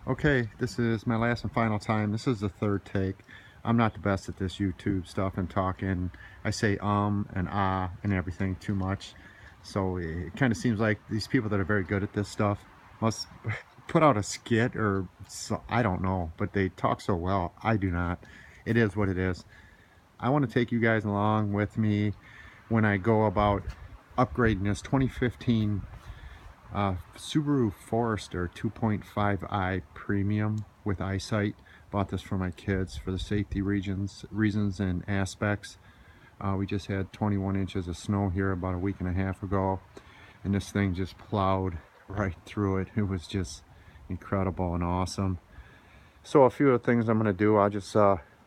Okay, this is my last and final time. This is the third take. I'm not the best at this YouTube stuff and talking. I say and ah and everything too much. So it kind of seems like these people that are very good at this stuff must put out a skit or so, I don't know, but they talk so well. I do not. It is what it is. I want to take you guys along with me when I go about upgrading this 2015 Subaru Forester 2.5i Premium with eyesight. Bought this for my kids for the safety reasons and aspects. We just had 21 inches of snow here about a week and a half ago, and this thing just plowed right through it. It was just incredible and awesome. So a few of the things I'm going to do, I'll just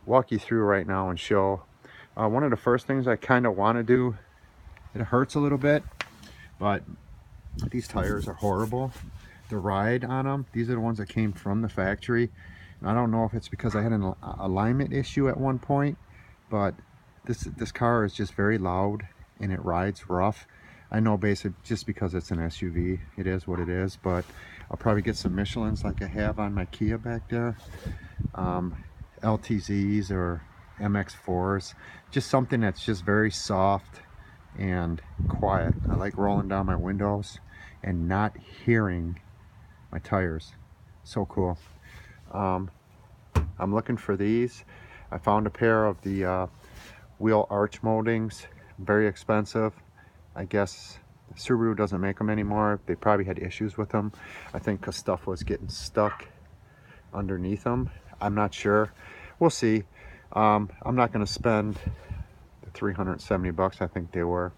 walk you through right now and show. One of the first things I kind of want to do, it hurts a little bit, but these tires are horrible. The ride on them, these are the ones that came from the factory. And I don't know if it's because I had an alignment issue at one point, but this car is just very loud and it rides rough. I know basically just because it's an SUV, it is what it is, but I'll probably get some Michelins like I have on my Kia back there. LTZs or MX4s, just something that's just very soft and quiet. I like rolling down my windows and not hearing my tires. So cool. I'm looking for these. I found a pair of the wheel arch moldings, very expensive. I guess Subaru doesn't make them anymore. They probably had issues with them. I think because stuff was getting stuck underneath them. I'm not sure. We'll see. I'm not going to spend the 370 bucks I think they were.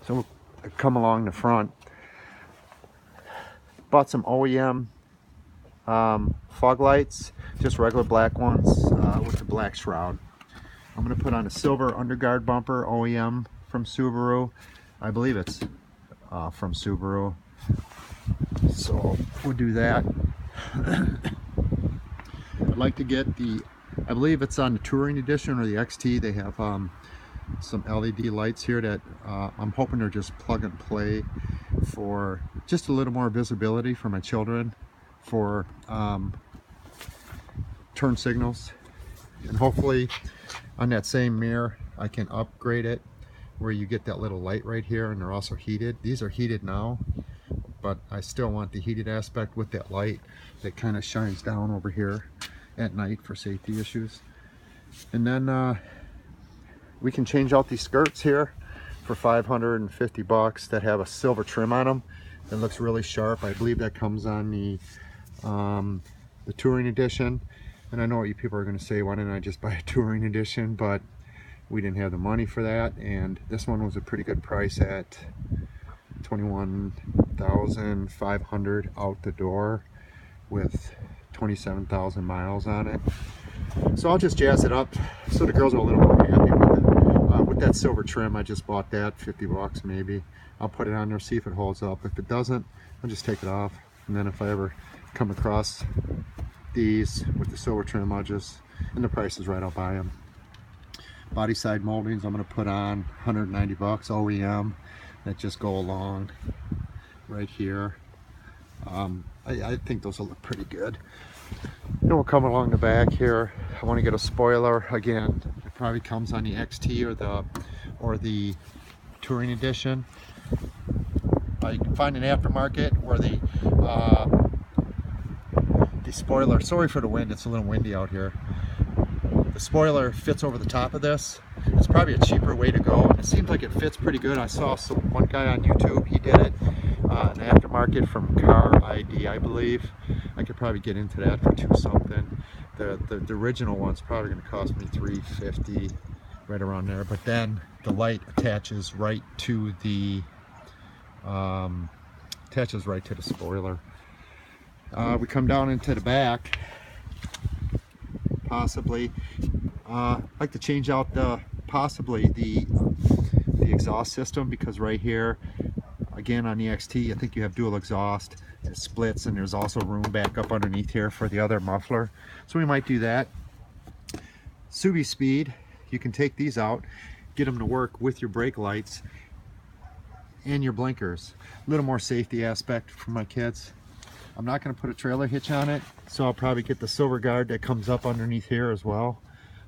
So come along the front. Bought some OEM fog lights, just regular black ones with the black shroud. I'm going to put on a silver underguard bumper, OEM from Subaru. I believe it's from Subaru. So we'll do that. I'd like to get the, I believe it's on the Touring Edition or the XT. They have some LED lights here that I'm hoping they're just plug and play for just a little more visibility for my children, for turn signals, and hopefully on that same mirror I can upgrade it where you get that little light right here, and they're also heated. These are heated now, but I still want the heated aspect with that light that kind of shines down over here at night for safety issues. And then we can change out these skirts here for 550 bucks that have a silver trim on them that looks really sharp. I believe that comes on the Touring Edition. And I know what you people are going to say, why didn't I just buy a Touring Edition? But we didn't have the money for that, and this one was a pretty good price at $21,500 out the door with 27,000 miles on it. So I'll just jazz it up so the girls are a little more happy with it. With that silver trim, I just bought that, 50 bucks maybe. I'll put it on there, see if it holds up. If it doesn't, I'll just take it off. And then if I ever come across these with the silver trim, I'll just, and the price is right, I'll buy them. Body side moldings I'm going to put on 190 bucks OEM that just go along right here. I think those will look pretty good. Then we'll come along the back here. I want to get a spoiler again. It probably comes on the XT or the Touring Edition. You can find an aftermarket where the spoiler, sorry for the wind, it's a little windy out here. The spoiler fits over the top of this. It's probably a cheaper way to go, and it seems like it fits pretty good. I saw one guy on YouTube, he did it, an aftermarket from Car ID, I believe. I could probably get into that for $2 something. The original one's probably going to cost me $350, right around there. But then the light attaches right to the spoiler. We come down into the back. Possibly, I'd like to change out possibly the exhaust system, because right here, again on the XT, I think you have dual exhaust. It splits, and there's also room back up underneath here for the other muffler. So we might do that. Subie speed, you can take these out, get them to work with your brake lights and your blinkers. A little more safety aspect for my kids. I'm not going to put a trailer hitch on it, so I'll probably get the silver guard that comes up underneath here as well.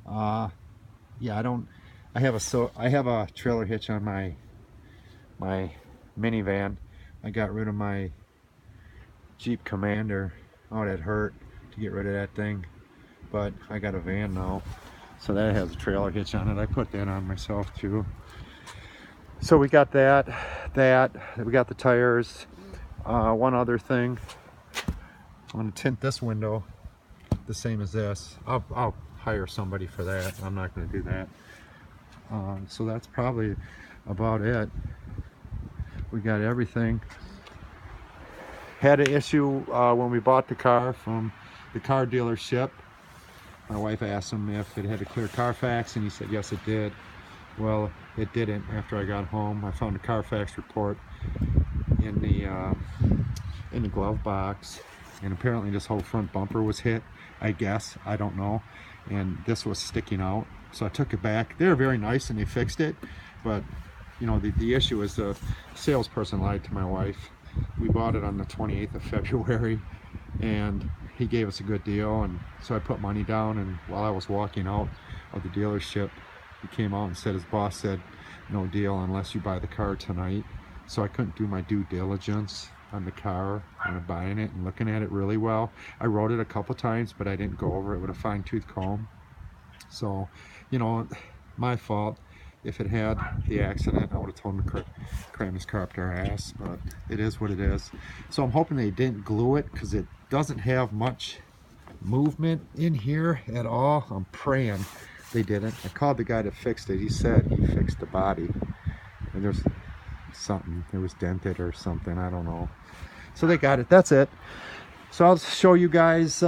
Yeah, I have a trailer hitch on my minivan. I got rid of my Jeep Commander. Oh, that hurt to get rid of that thing, but I got a van now, so that has a trailer hitch on it. I put that on myself too. So we got that we got the tires. One other thing, I'm going to tint this window the same as this. I'll hire somebody for that. I'm not going to do that. So that's probably about it. We got everything. Had an issue when we bought the car from the car dealership. My wife asked him if it had a clear Carfax, and he said yes, it did. Well, it didn't. After I got home, I found a Carfax report in the glove box, and apparently this whole front bumper was hit, I guess, I don't know, and this was sticking out. So I took it back. They were very nice and they fixed it, but you know, the issue is the salesperson lied to my wife. We bought it on the 28th of February, and he gave us a good deal, and so I put money down, and while I was walking out of the dealership, he came out and said his boss said no deal unless you buy the car tonight. So I couldn't do my due diligence on the car and buying it and looking at it really well. I rode it a couple times, but I didn't go over it with a fine-tooth comb. So, you know, my fault. If it had the accident, I would have told him to cram his car up their ass, but it is what it is. So I'm hoping they didn't glue it, because it doesn't have much movement in here at all. I'm praying they didn't. I called the guy that fixed it. He said he fixed the body, and there's something, it was dented or something, I don't know. So they got it. That's it. So I'll show you guys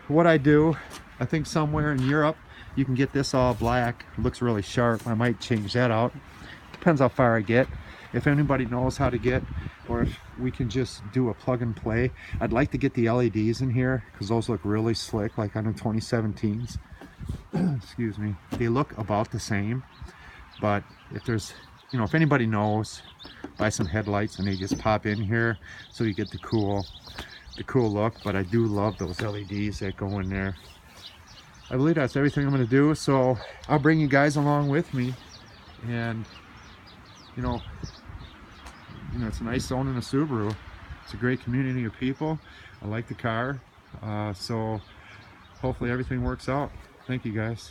what I do. I think somewhere in Europe you can get this all black. It looks really sharp. I might change that out. Depends how far I get. If anybody knows how to get, or if we can just do a plug and play. I'd like to get the LEDs in here, because those look really slick, like on the 2017s. Excuse me. They look about the same, but if there's, you know, if anybody knows, buy some headlights and they just pop in here so you get the cool look. But I do love those LEDs that go in there. I believe that's everything I'm going to do, so I'll bring you guys along with me. And you know, it's a nice owning a Subaru. It's a great community of people. I like the car, so hopefully everything works out. Thank you guys.